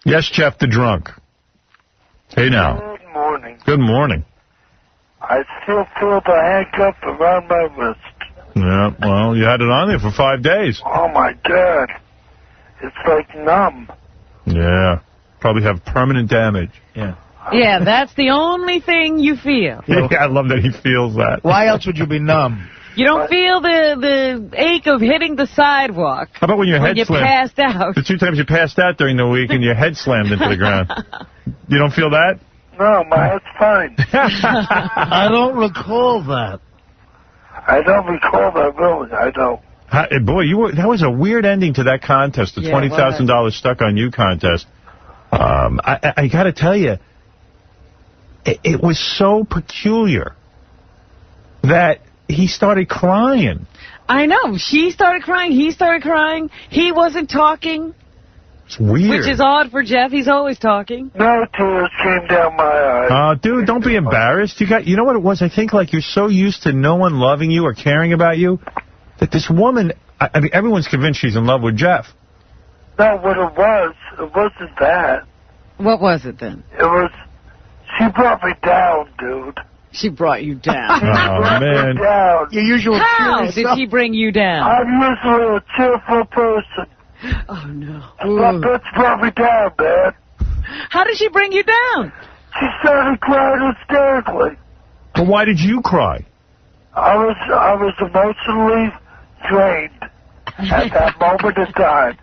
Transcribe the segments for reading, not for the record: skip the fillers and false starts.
Yes, Jeff the drunk. Hey now. Good morning. Good morning. I still feel the handcuff around my wrist. Yeah, well, you had it on there for 5 days. Oh, my God. It's like numb. Yeah. Probably have permanent damage. Yeah. Yeah, that's the only thing you feel. Yeah, I love that he feels that. Why else would you be numb? You don't feel the ache of hitting the sidewalk. How about when your head you slammed? passed out? The 2 times you passed out during the week and your head slammed into the ground. You don't feel that? No, my head's fine. I don't recall that. I don't recall that, really. I don't. Boy, that was a weird ending to that contest, the $20,000 Stuck on You contest. I got to tell you, it was so peculiar that he started crying. I know. She started crying. He started crying. He wasn't talking. It's weird. Which is odd for Jeff. He's always talking. No tears came down my eyes. Dude, don't be embarrassed. You know what it was? I think like you're so used to no one loving you or caring about you that this woman, I mean, everyone's convinced she's in love with Jeff. No, what it wasn't that. What was it then? It was, she brought me down, dude. She brought you down. Oh, man. Down. Your usual. How did she bring you down? I'm usually a cheerful person. Oh, no. That bitch brought me down, man. How did she bring you down? She started crying hysterically. But why did you cry? I was emotionally drained at that moment in time.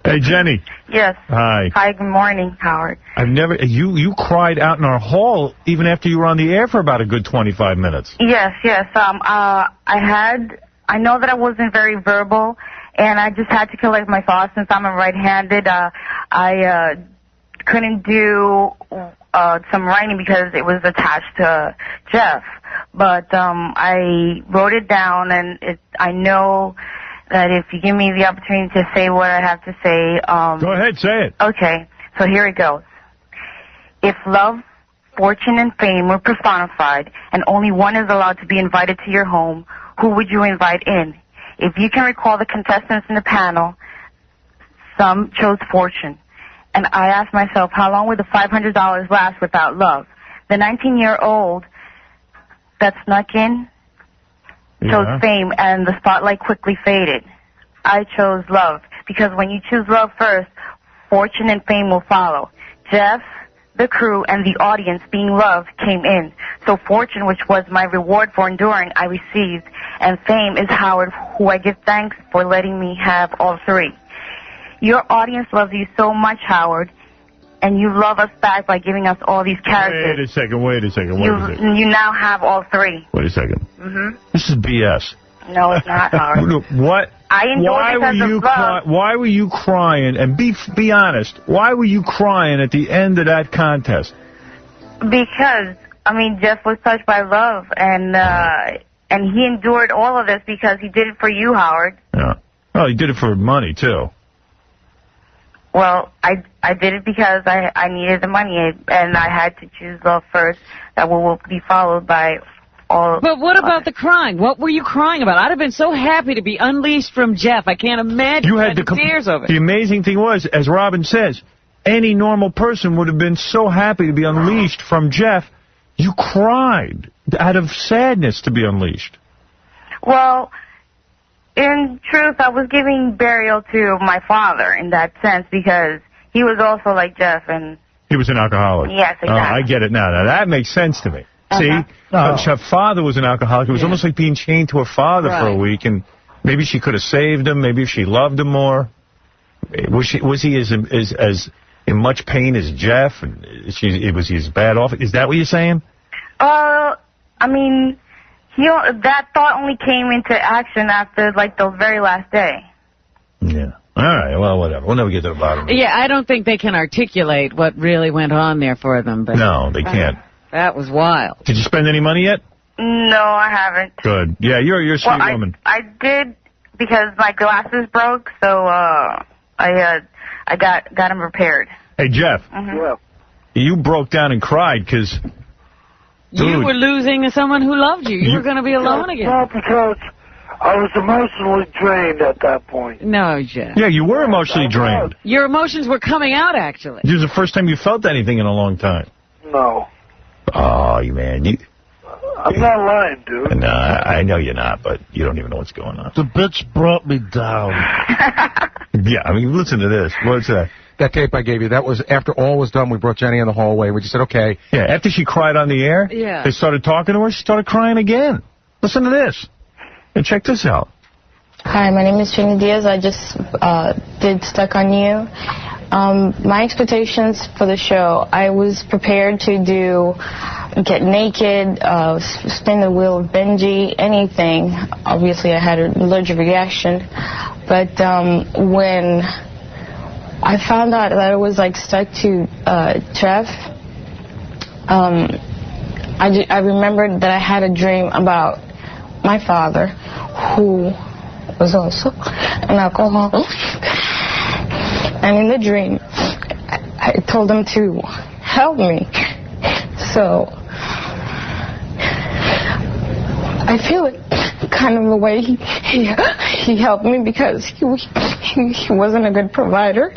Hey, Jenny. Yes. Hi. Hi, good morning, Howard. I've never... You cried out in our hall even after you were on the air for about a good 25 minutes. Yes. I know that I wasn't very verbal, and I just had to collect my thoughts since I'm a right-handed. I couldn't do some writing because it was attached to Jeff. But I wrote it down, and I know that if you give me the opportunity to say what I have to say... Go ahead, say it. Okay, so here it goes. If love, fortune, and fame were personified, and only one is allowed to be invited to your home, who would you invite in? If you can recall the contestants in the panel, some chose fortune. And I asked myself, how long would the $500 last without love? The 19-year-old that snuck in chose fame, and the spotlight quickly faded. I chose love, because when you choose love first, fortune and fame will follow. Jeff, the crew, and the audience being loved came in. So fortune, which was my reward for enduring, I received. And fame is Howard, who I give thanks for letting me have all three. Your audience loves you so much, Howard, and you love us back by giving us all these characters. Wait a second. You now have all three. Wait a second. Mm-hmm. This is BS. No, it's not, Howard. What? I enjoyed it because of love. Why were you crying? And be honest. Why were you crying at the end of that contest? Because, I mean, Jeff was touched by love, and he endured all of this because he did it for you, Howard. Yeah. Well, he did it for money, too. Well, I did it because I needed the money, and I had to choose love first. That will be followed by all... But what about the crying? What were you crying about? I'd have been so happy to be unleashed from Jeff. I can't imagine You had the tears over it. The amazing thing was, as Robin says, any normal person would have been so happy to be unleashed from Jeff. You cried out of sadness to be unleashed. Well, in truth, I was giving burial to my father in that sense because he was also like Jeff. And he was an alcoholic. Yes, exactly. Oh, I get it now. Now, that makes sense to me. See, her father was an alcoholic. It was almost like being chained to her father for a week, and maybe she could have saved him. Maybe if she loved him more. Was he as in much pain as Jeff? And was he as bad off? Is that what you're saying? I mean, that thought only came into action after, like, the very last day. Yeah. All right, well, whatever. We'll never get to the bottom of it. Yeah, I don't think they can articulate what really went on there for them. But no, they can't. That was wild. Did you spend any money yet? No, I haven't. Good. Yeah, you're a sweet woman. I did because my glasses broke, so I got them repaired. Hey, Jeff. Yeah. You broke down and cried because... You were losing someone who loved you. You were going to be alone again. No, because I was emotionally drained at that point. No, Jeff. Yeah, you were emotionally drained. Your emotions were coming out, actually. This was the first time you felt anything in a long time. No. Oh, man. I'm not lying, dude. No, I know you're not, but you don't even know what's going on. The bitch brought me down. Yeah, I mean, listen to this. What's that? That tape I gave you, that was after all was done. We brought Jenny in the hallway. We just said, okay. Yeah, after she cried on the air, Yeah. they started talking to her. She started crying again. Listen to this. And check this out. Hi, my name is Jenny Diaz. I just did Stuck on You. My expectations for the show, I was prepared to get naked, spin the wheel with Benji, anything. Obviously, I had an allergic reaction. But when I found out that it was like stuck to Jeff, I remembered that I had a dream about my father, who was also an alcoholic. And in the dream, I told him to help me. So I feel it kind of the way he helped me, because he wasn't a good provider.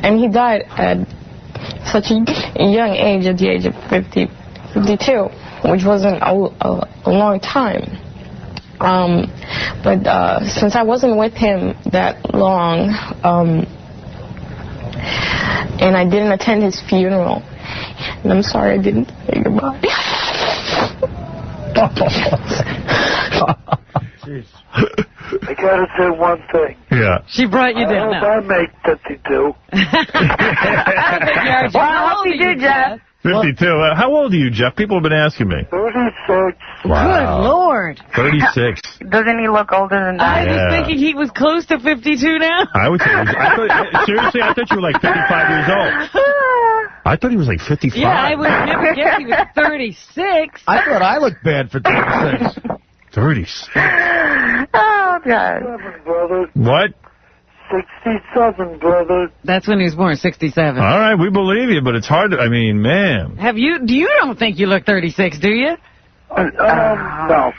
And he died at such a young age, at the age of 52, which wasn't a long time. But since I wasn't with him that long, and I didn't attend his funeral, and I'm sorry I didn't say goodbye. I gotta say one thing. Yeah. She brought you down. I hope I make 52. How old are you, Jeff? 52. How old are you, Jeff? People have been asking me. 36. Wow. Good Lord. 36. Doesn't he look older than that? I was thinking he was close to 52 now. I would say, seriously, I thought you were like 55 years old. I thought he was like 55. Yeah, I would never guess he was 36. I thought I looked bad for 36. 36. Oh, God. 67, brother. What? 67, brother. That's when he was born, 67. All right, we believe you, but it's hard to, I mean, man. You don't think you look 36, do you? No.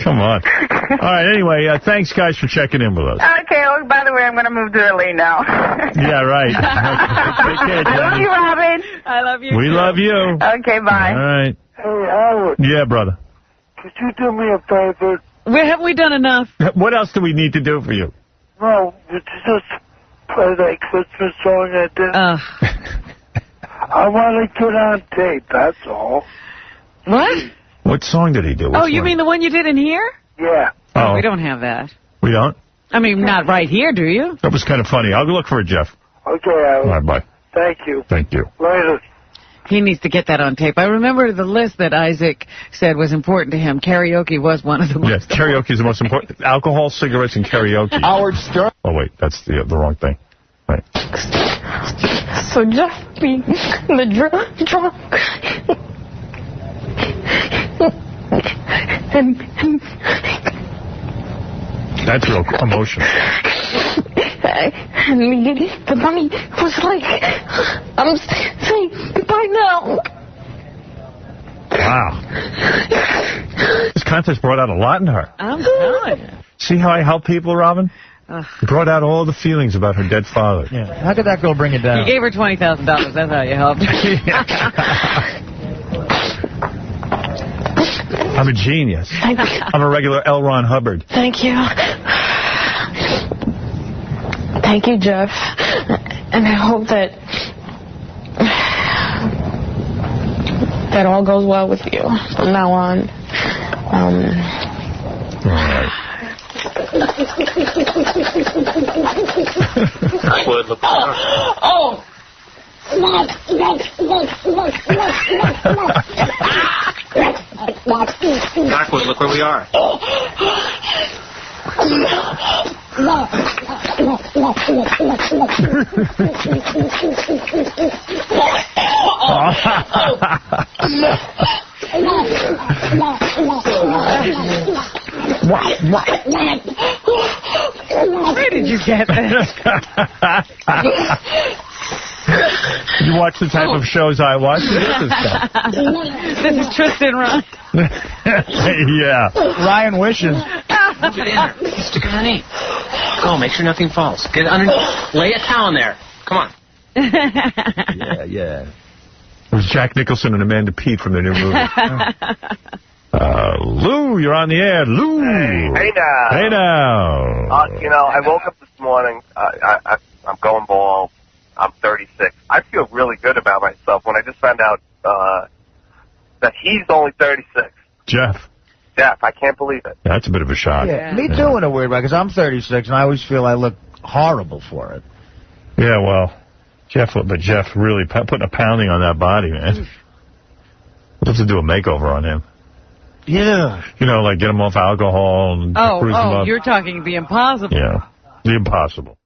Come on. All right, anyway, thanks, guys, for checking in with us. Okay, oh, by the way, I'm going to move to LA now. Yeah, right. Take care, I love you, Jenny. Robin. I love you. We love you. Okay, bye. All right. Hey, Howard, Yeah, brother. could you do me a favor? Haven't we done enough? What else do we need to do for you? No, would you just play that Christmas song I did? I want to get on tape, that's all. What? What song did he do? Oh, you mean the one you did in here? Yeah. Oh, We don't have that. we don't? I mean, not right here, do you? That was kind of funny. I'll go look for it, Jeff. Okay, Howard. All right, bye. Thank you. Thank you. Later. He needs to get that on tape. I remember the list that Isaac said was important to him. Karaoke was one of the most. Yes, karaoke is the most important. Alcohol, cigarettes, and karaoke. Howard Stern. Oh, wait, that's the wrong thing. Right. So Jeff being the drunk. and That's real emotional. And the money was like, I'm saying goodbye now. Wow. This contest brought out a lot in her. I'm telling you. See how I help people, Robin? It brought out all the feelings about her dead father. Yeah. How could that girl bring it down? You gave her $20,000. That's how you helped her. I'm a genius. I'm a regular L. Ron Hubbard. Thank you. Thank you, Jeff. And I hope that all goes well with you from now on. All right. Oh! Blackwood, look where we are. Where did you get that? You watch the type of shows I watch? This is Tristan Ryan. Yeah. Ryan wishes. Mr. Connie. Go, make sure nothing falls. Get under. Lay a towel in there. Come on. Yeah. It was Jack Nicholson and Amanda Peet from the new movie. Lou, you're on the air. Lou. Hey now. Hey now. You know, I woke up this morning. I'm going bald. I'm 36. I feel really good about myself when I just found out that he's only 36. Jeff, I can't believe it. that's a bit of a shock. Yeah, me too in a weird way, because I'm 36, and I always feel I look horrible for it. Yeah, well, Jeff really putting a pounding on that body, man. We'll have to do a makeover on him. Yeah. You know, like get him off alcohol and cruise him up. You're talking the impossible. Yeah, the impossible.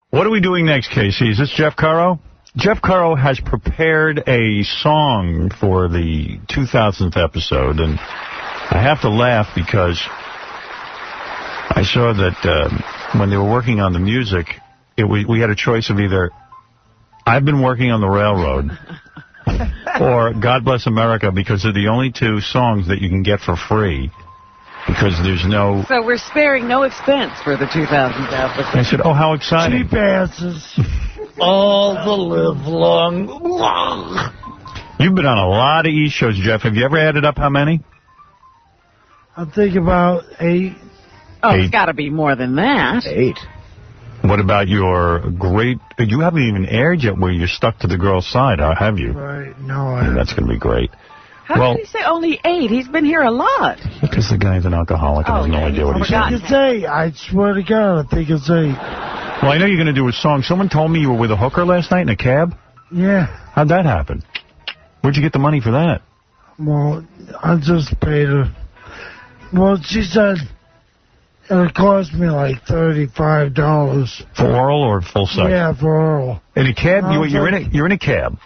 What are we doing next, Casey? Is this Jeff Caro? Jeff Caro has prepared a song for the 2000th episode, and I have to laugh because I saw that when they were working on the music, we had a choice of either I've Been Working on the Railroad or God Bless America, because they're the only two songs that you can get for free. Because there's no... So we're sparing no expense for the 2000th episode. I said, oh, how exciting. Cheap asses. All the live long. You've been on a lot of E! shows, Jeff. Have you ever added up how many? I think about 8. Oh, 8. It's got to be more than that. 8. What about your great... You haven't even aired yet where you're stuck to the girl's side, have you? Right, no, I That's going to be great. How did he say only 8? He's been here a lot. Because the guy's an alcoholic and has no idea what he's saying. I think it's 8. I swear to God, I think it's 8. Well, I know you're going to do a song. Someone told me you were with a hooker last night in a cab. Yeah. How'd that happen? Where'd you get the money for that? Well, I just paid her. Well, she said it cost me like $35. For oral or full sex? Yeah, for oral. In a cab? You're in a cab.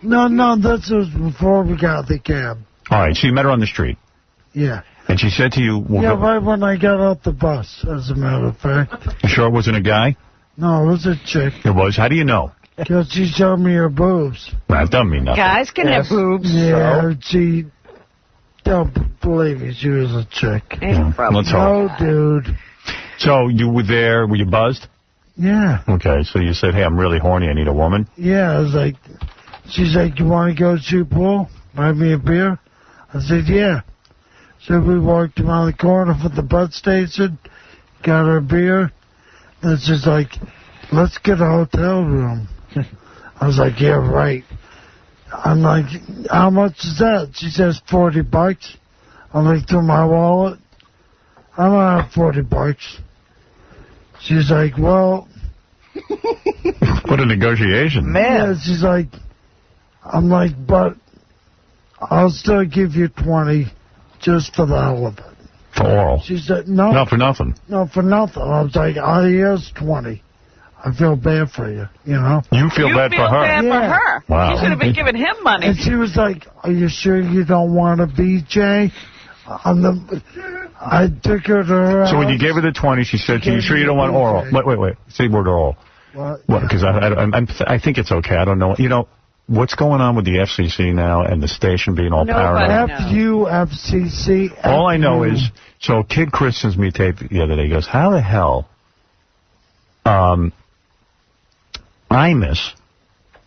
No, this was before we got the cab. All right, so you met her on the street. Yeah. And she said to you... right when I got off the bus, as a matter of fact. You sure it wasn't a guy? No, it was a chick. It was? How do you know? Because she showed me her boobs. That doesn't mean nothing. Guys can have boobs. Yeah, she... Don't believe me, she was a chick. Let's hope. No, dude. So you were there, were you buzzed? Yeah. Okay, so you said, hey, I'm really horny, I need a woman? Yeah, I was like... She's like, you want to go shoot pool? Buy me a beer? I said, yeah. So we walked around the corner from the bus station, got her beer, and she's like, let's get a hotel room. I was like, yeah, right. I'm like, how much is that? She says, $40. I'm like, through my wallet? I don't have $40. She's like, well... What a negotiation. Man. Yeah, she's like... I'm like, but I'll still give you 20 just for the hell of it. For oral? She said, no. No, for nothing. No, for nothing. I was like, here's 20. I feel bad for you, you know? You feel bad for her? You feel bad for her. Wow. You should have been giving him money. And she was like, are you sure you don't want a BJ? I took her to her house. So when you gave her the 20, she said, you sure you don't want oral? Wait. Say the word oral. What? Because I think it's okay. I don't know. You know, what's going on with the FCC now and the station being all paranoid? FCC. All I know is, so a kid Chris sends me a tape the other day. He goes, how the hell Imus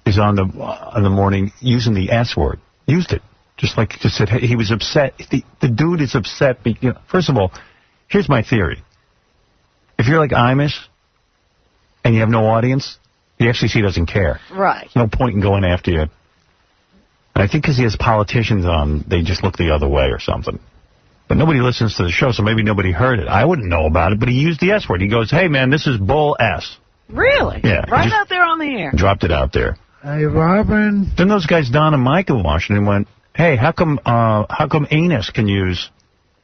is on the morning using the S word. Used it. Just said, hey, he was upset. The dude is upset. First of all, here's my theory. If you're like Imus and you have no audience, the FCC doesn't care. Right. There's no point in going after you. And I think because he has politicians on, they just look the other way or something. But nobody listens to the show, so maybe nobody heard it. I wouldn't know about it, but he used the S word. He goes, hey, man, this is bull S. Really? Yeah. Right out there on the air. Dropped it out there. Hey, Robin. Then those guys, Don and Mike in Washington, went, hey, how come Anus can use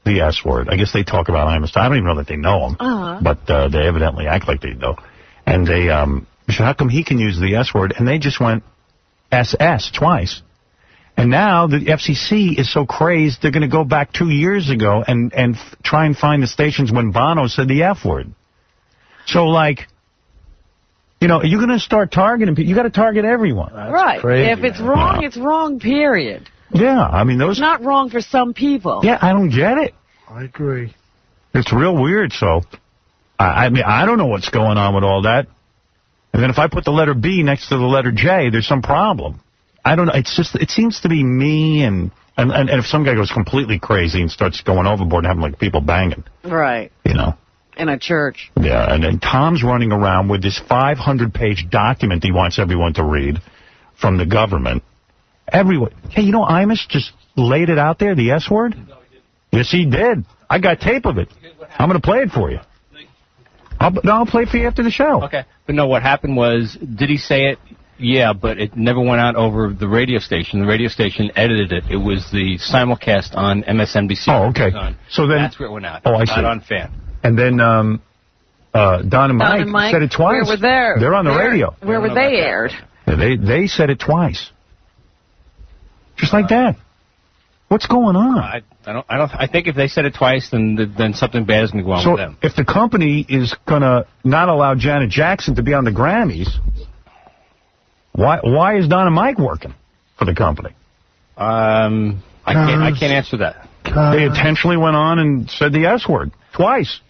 the S word? I guess they talk about Imus. I don't even know that they know him, but they evidently act like they know. And they said, how come he can use the S word? And they just went SS twice. And now the FCC is so crazed, they're going to go back 2 years ago and try and find the stations when Bono said the F word. So, like, You know, you're going to start targeting people. You got to target everyone. Right. Crazy, if it's wrong, it's wrong, period. Yeah, I mean, those... It's not wrong for some people. Yeah, I don't get it. I agree. It's real weird, so... I mean, I don't know what's going on with all that. And then if I put the letter B next to the letter J, there's some problem. I don't know. It's just, it seems to be me and if some guy goes completely crazy and starts going overboard and having, like, people banging. Right. You know? In a church. Yeah, and then Tom's running around with this 500-page document he wants everyone to read from the government. Everyone. Hey, you know, Imus just laid it out there, the S word? Yes, he did. I got tape of it. I'm going to play it for you. I'll play it for you after the show. Okay. But no, what happened was, did he say it? Yeah, but it never went out over the radio station. The radio station edited it. It was the simulcast on MSNBC. Oh, okay. So then... That's where it went out. Oh, I see. Not on Fan. And then Don and Mike said it twice. Where were they? They're on the radio. Where were they aired? Yeah, they said it twice. Just like that. What's going on? I think if they said it twice, then something bad is going to go on with them. If the company is going to not allow Janet Jackson to be on the Grammys, why is Don and Mike working for the company? I can't answer that. They intentionally went on and said the S word twice.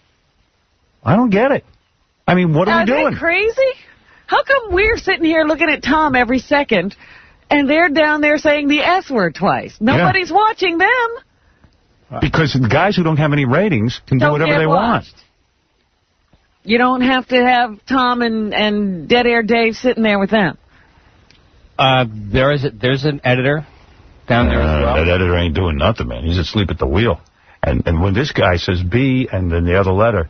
I don't get it. I mean, what are we doing? Are they crazy? How come we're sitting here looking at Tom every second, and they're down there saying the S word twice? Nobody's watching them. Because the guys who don't have any ratings can do whatever they want. You don't have to have Tom and Dead Air Dave sitting there with them. There's an editor down there as well. That editor ain't doing nothing, man. He's asleep at the wheel. And when this guy says B and then the other letter...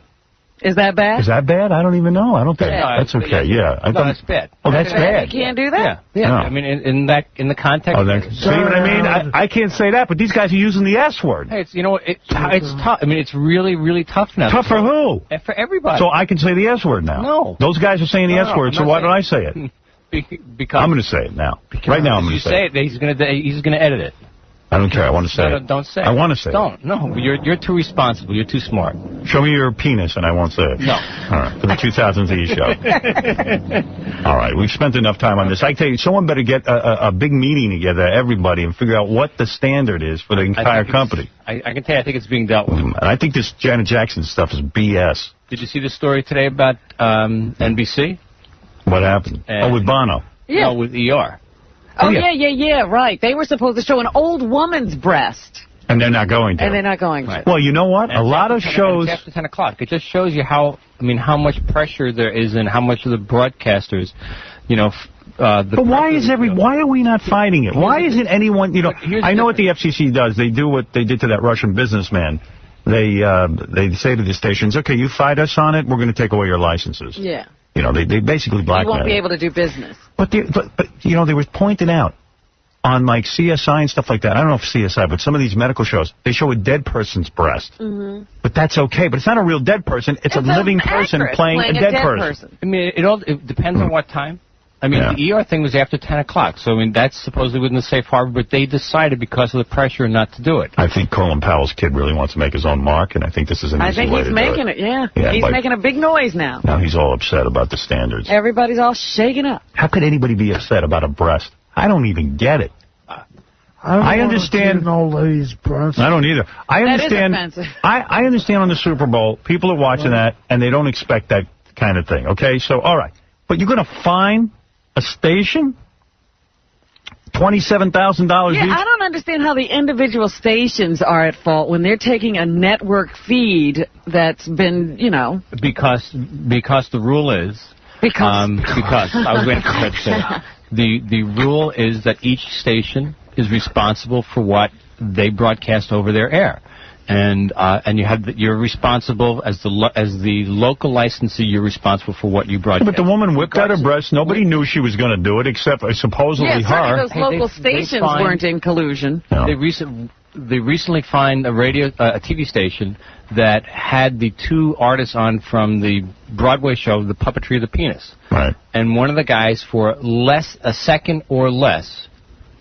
Is that bad? Is that bad? I don't even know. I don't think that's okay. Yeah. No, that's bad. Oh, that's bad. You can't do that? Yeah. No. I mean, in the context... Oh, see what I mean? I can't say that, but these guys are using the S word. Hey, it's tough. I mean, it's really, really tough now. Tough for who? For everybody. So I can say the S word now? No. Those guys are saying the S word, so why don't I say it? Because I'm going to say it now. Right now I'm going to say it. He's going to edit it. I don't care. I want to say it. Don't say it. I want to say it. Don't. No, you're too responsible. You're too smart. Show me your penis and I won't say it. No. All right. For the 2000 Z show. All right. We've spent enough time on this. I tell you, someone better get a big meeting together, everybody, and figure out what the standard is for the entire company. I can tell you, I think it's being dealt with. And I think this Janet Jackson stuff is BS. Did you see the story today about NBC? What happened? With Bono. Yeah. No, with ER. Oh, yeah, right. They were supposed to show an old woman's breast. And they're not going to. And they're not going to. Right. Well, you know what? A lot of shows... It's after 10 o'clock. It just shows you how much pressure there is and how much of the broadcasters, but why are we not fighting it? Why isn't anyone, I know what the FCC does. They do what they did to that Russian businessman. They say to the stations, okay, you fight us on it, we're going to take away your licenses. Yeah. They basically blackmail. You won't be able to do business. But they was pointed out on, like, CSI and stuff like that. I don't know if CSI, but some of these medical shows, they show a dead person's breast. Mm-hmm. But that's okay. But it's not a real dead person. It's a living person playing a dead person. I mean, it depends on what time. I mean, the ER thing was after 10 o'clock, so, I mean, that's supposedly within the safe harbor, but they decided because of the pressure not to do it. I think Colin Powell's kid really wants to make his own mark, and I think this is an easy way to do it. I think he's making it, yeah. He's making a big noise now. Now he's all upset about the standards. Everybody's all shaking up. How could anybody be upset about a breast? I don't even get it. I understand. An old lady's breast. I don't either. I understand. That is offensive. I understand on the Super Bowl, people are watching that, and they don't expect that kind of thing, okay? So, all right. But you're going to fine a station? $27,000 each? I don't understand how the individual stations are at fault when they're taking a network feed that's been, Because the rule is... Because I was waiting for that to say. The rule is that each station is responsible for what they broadcast over their air. And you're responsible as the local licensee. You're responsible for what you broadcast. But the woman whipped out her breast. Nobody knew she was going to do it, except supposedly her. Those local stations weren't in collusion. No. They recently fined a TV station that had the two artists on from the Broadway show, The Puppetry of the Penis. Right. And one of the guys, for a second or less,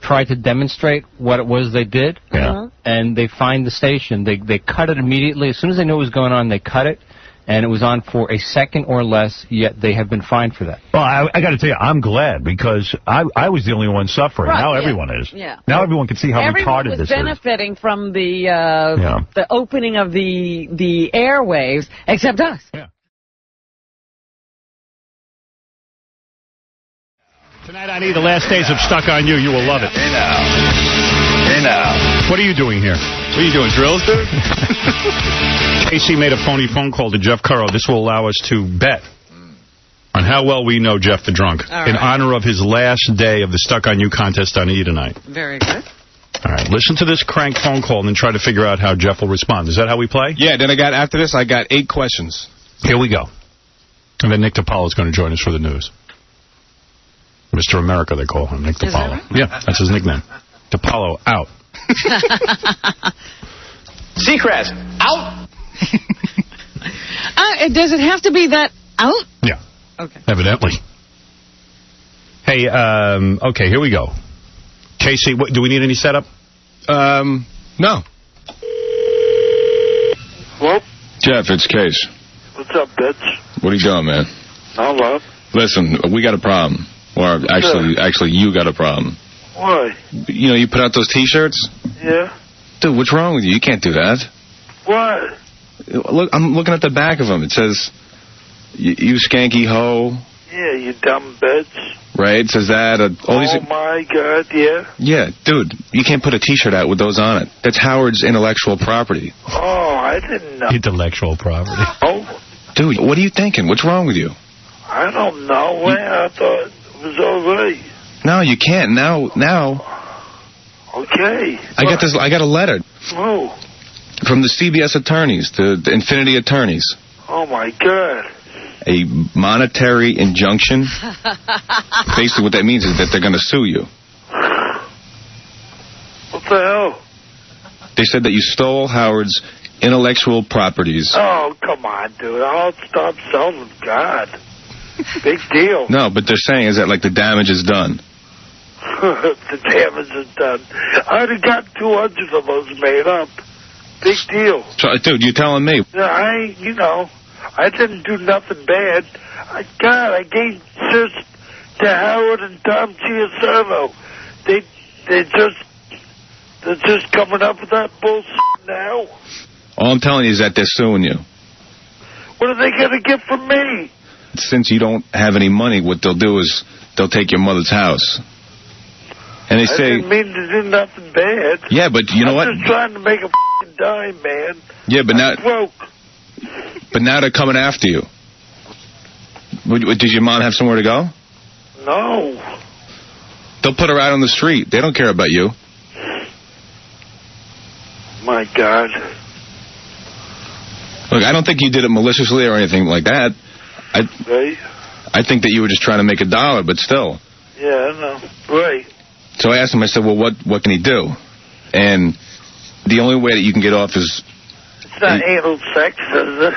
tried to demonstrate what it was they did, and they fined the station. They cut it immediately. As soon as they knew what was going on, they cut it, and it was on for a second or less, yet they have been fined for that. Well, I got to tell you, I'm glad, because I was the only one suffering. Right, now yeah. everyone is. Yeah. Now everyone can see how retarded this is. Everyone was benefiting from the opening of the airwaves, except us. Yeah. Tonight I need the last days of Stuck on You. You will love it. Hey now. What are you doing here? What are you doing, drills, dude? Casey made a phony phone call to Jeff Currow. This will allow us to bet on how well we know Jeff the Drunk in honor of his last day of the Stuck on You contest on E! tonight. Very good. All right, listen to this crank phone call and then try to figure out how Jeff will respond. Is that how we play? Yeah, then after this, I got 8 questions. Here we go. And then Nick DiPaolo is going to join us for the news. Mr. America, they call him, Nick DiPaolo. Yeah, that's his nickname. DiPaolo, out. Seacrest, out. Does it have to be that out? Yeah. Okay. Evidently. Hey, okay, here we go. Casey, do we need any setup? No. Well, Jeff, it's Case. what's up, bitch? What are you doing, man? Hello. Listen, we got a problem. Or actually, you got a problem. Why? You know, you put out those T-shirts? Yeah. Dude, what's wrong with you? You can't do that. What? Look, I'm looking at the back of them. It says, you skanky hoe. Yeah, you dumb bitch. Right? It says that. My God, yeah. Yeah, dude, you can't put a T-shirt out with those on it. That's Howard's intellectual property. Oh, I didn't know. Intellectual property. Oh. Dude, what are you thinking? What's wrong with you? I don't know. I thought it was all right. No, you can't. Now. Okay. I got a letter. Oh. From the CBS attorneys, the Infinity attorneys. Oh, my God. A monetary injunction. Basically what that means is that they're going to sue you. What the hell? They said that you stole Howard's intellectual properties. Oh, come on, dude. I'll stop selling them. God. Big deal. No, but they're saying is that, like, the damage is done. The damage is done. I already got 200 of those made up. Big deal. So, dude, you're telling me. I didn't do nothing bad. I gave this to Howard and Tom Chiasano. They're just coming up with that bullshit now. All I'm telling you is that they're suing you. What are they going to get from me? Since you don't have any money, what they'll do is they'll take your mother's house. And they say... I didn't mean to do nothing bad. Yeah, but you know what? I'm just trying to make a f***ing dime, man. Yeah, but now... broke. But now they're coming after you. Did your mom have somewhere to go? No. They'll put her out on the street. They don't care about you. My God. Look, I don't think you did it maliciously or anything like that. Right? I think that you were just trying to make $1, but still. Yeah, I know. Right. So I asked him, I said, well, what can he do? And the only way that you can get off is... It's not anal sex, is it?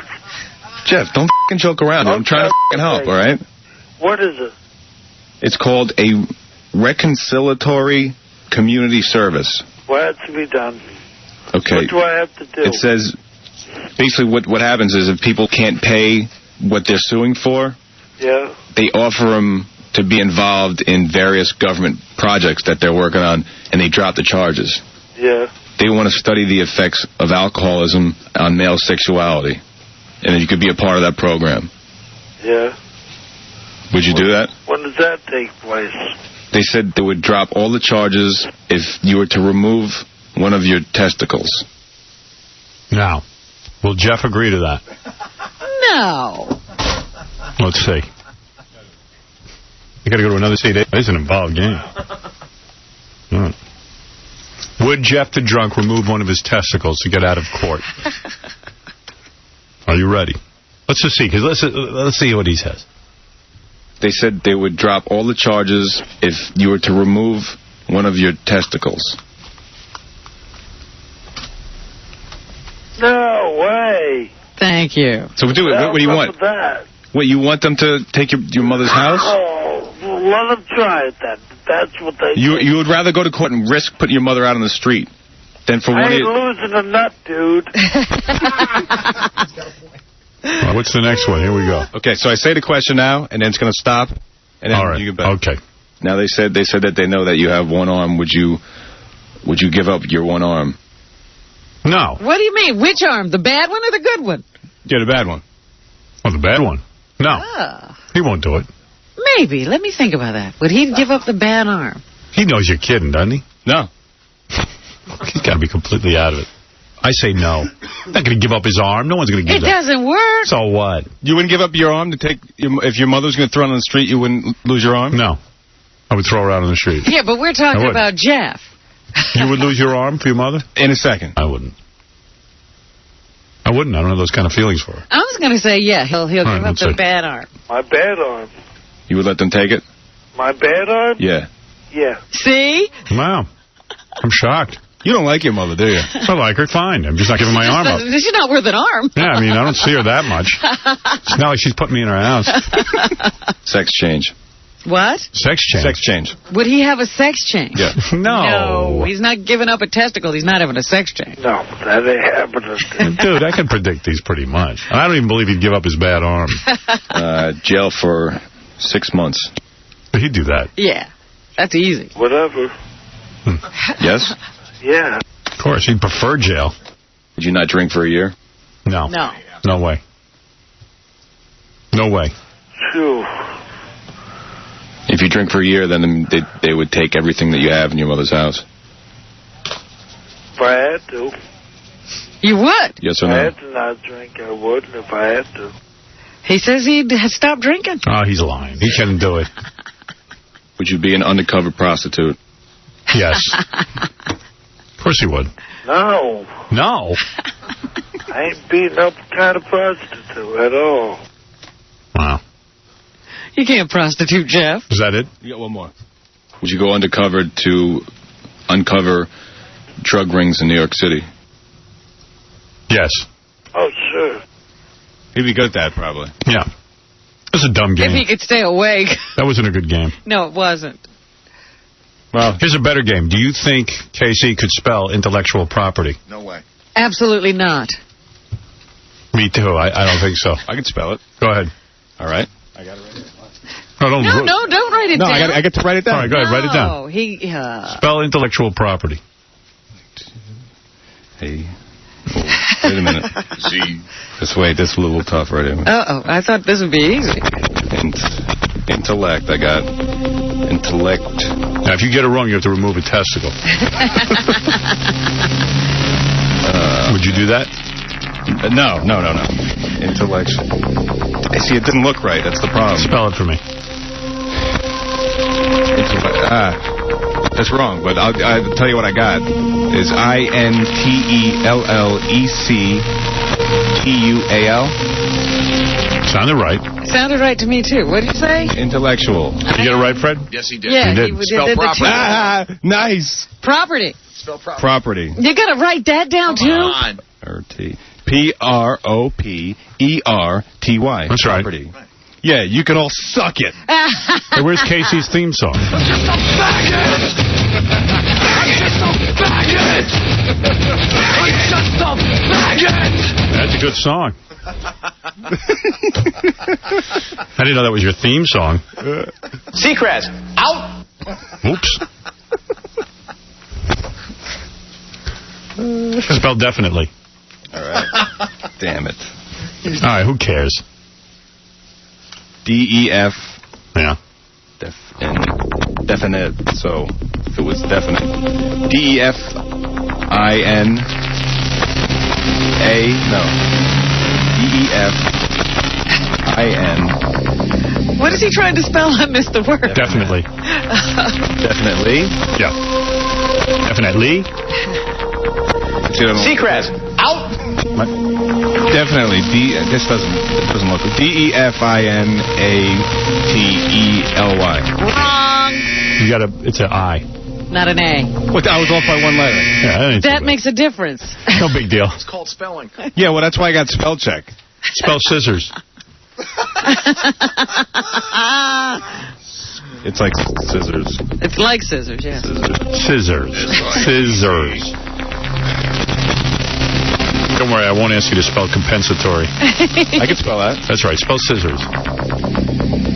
Jeff, don't f***ing joke around. I'm trying to f***ing help, all right? What is it? It's called a reconciliatory community service. What has to be done? Okay. What do I have to do? It says, basically what happens is if people can't pay what they're suing for, yeah, they offer them to be involved in various government projects that they're working on, and they drop the charges. Yeah. They want to study the effects of alcoholism on male sexuality, and then you could be a part of that program. Yeah. Would you do that? When does that take place? They said they would drop all the charges if you were to remove one of your testicles. Now, will Jeff agree to that? No. Let's see. You got to go to another CD. It's an involved game. All right. Would Jeff the Drunk remove one of his testicles to get out of court? Are you ready? Let's just see, because let's see what he says. They said they would drop all the charges if you were to remove one of your testicles. No way. Thank you. So what do you want? That? What, you want them to take your mother's house? Oh, let them try it then. That's what they You would rather go to court and risk putting your mother out on the street than for I one of ain't your... losing a nut, dude. right, what's the next one? Here we go. Okay, so I say the question now, and then it's going to stop, and then All right. you get back. Okay. Now they said that they know that you have one arm. Would you give up your one arm? No. What do you mean? Which arm? The bad one or the good one? Yeah, the bad one. Oh, the bad one. No. Ah. He won't do it. Maybe. Let me think about that. Would he give up the bad arm? He knows you're kidding, doesn't he? No. He's got to be completely out of it. I say no. Not going to give up his arm. No one's going to give It doesn't work. So what? You wouldn't give up your arm to take... if your mother's going to throw it on the street, you wouldn't lose your arm? No. I would throw her out on the street. Yeah, but we're talking about Jeff. You would lose your arm for your mother? In a second. I wouldn't. I wouldn't. I don't have those kind of feelings for her. I was going to say, yeah, he'll give right, up let's the see. bad arm. My bad arm. You would let them take it? My bad arm? Yeah. Yeah. See? Wow. I'm shocked. You don't like your mother, do you? I like her fine. I'm just not giving my arm up. She's not worth an arm. Yeah, I mean, I don't see her that much. It's not like she's putting me in her house. Sex change. What? Sex change. Sex change. Would he have a sex change? Yeah. No, he's not giving up a testicle. He's not having a sex change. No, that ain't happening. Dude, I can predict these pretty much. I don't even believe he'd give up his bad arm. Jail for 6 months. But he'd do that. Yeah, that's easy. Whatever. Yes? Yeah. Of course, he'd prefer jail. Would you not drink for a year? No. No. No way. No way. Sure. If you drink for a year, then they would take everything that you have in your mother's house. If I had to. You would? Yes or If I no? had to not drink, I wouldn't if I had to. He says he'd stop drinking. Oh, he's lying. He couldn't do it. Would you be an undercover prostitute? Yes. Of course he would. No. No. I ain't beating up kind of prostitute at all. Wow. You can't prostitute Jeff. Is that it? You got one more. Would you go undercover to uncover drug rings in New York City? Yes. Oh, sure. He'd be good at that, probably. Yeah. That's a dumb game. If he could stay awake. That wasn't a good game. No, it wasn't. Well, here's a better game. Do you think KC could spell intellectual property? No way. Absolutely not. Me too. I don't think so. I can spell it. Go ahead. All right. I got it right here. No, don't write it No, down. I get to write it down. All right, go ahead. Write it down. No, he... Spell intellectual property. Hey. Oh, wait a minute. Z. This way, this is a little tough right here. Uh-oh, I thought this would be easy. Intellect, I got. Intellect. Now, if you get it wrong, you have to remove a testicle. Would you do that? No. Intellect. I see, it didn't look right. That's the problem. Spell it for me. That's wrong, but I'll tell you what I got. Is INTELLECTUAL. Sounded right. Sounded right to me, too. What did you say? Intellectual. Did you get it right, Fred? Yes, he did. Yeah, He did. Spell did the property. Nice. Property. Spell property. Property. You got to write that down, Come too? on. RT. PROPERTY. That's right. Property. Yeah, you can all suck it. Hey, where's Casey's theme song? That's a good song. I didn't know that was your theme song. Seacrest, out. Oops. Spelled definitely. All right. Damn it. All right, who cares? DEF. Yeah. Definite. So if it was definite. DEFINA. No. DEFIN. What is he trying to spell? I missed the word. Definitely. Definitely. Yeah. Definitely. Seacrest, out. What? Definitely. This doesn't look good. DEFINATELY. Wrong. You got it's an I. Not an A. What? I was off by one letter. Yeah, That makes a difference. no big deal. It's called spelling. Yeah, well, that's why I got spell check. Spell scissors. It's like scissors. It's like scissors, yeah. Scissors. Scissors. Don't worry, I won't ask you to spell compensatory. I can spell that. That's right. Spell scissors.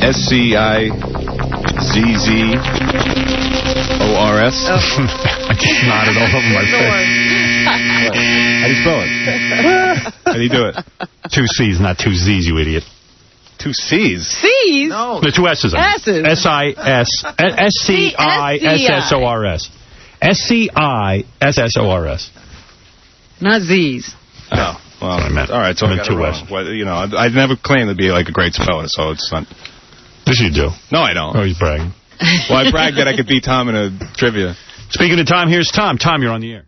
SCIZZORS. I just nodded all over my face. How do you spell it? How do you do it? 2 C's, not 2 Z's, you idiot. 2 C's? C's? No, 2 S's. S's. SCISSORS. SCISSORS. Not Z's. Oh, well, I meant. all right, so I got it 2 wrong. S's. Well, you know, I'd never claimed to be like a great speller, so it's not. Yes, you do. No, I don't. Oh, he's bragging. Well, I bragged that I could beat Tom in a trivia. Speaking of Tom, here's Tom. Tom, you're on the air.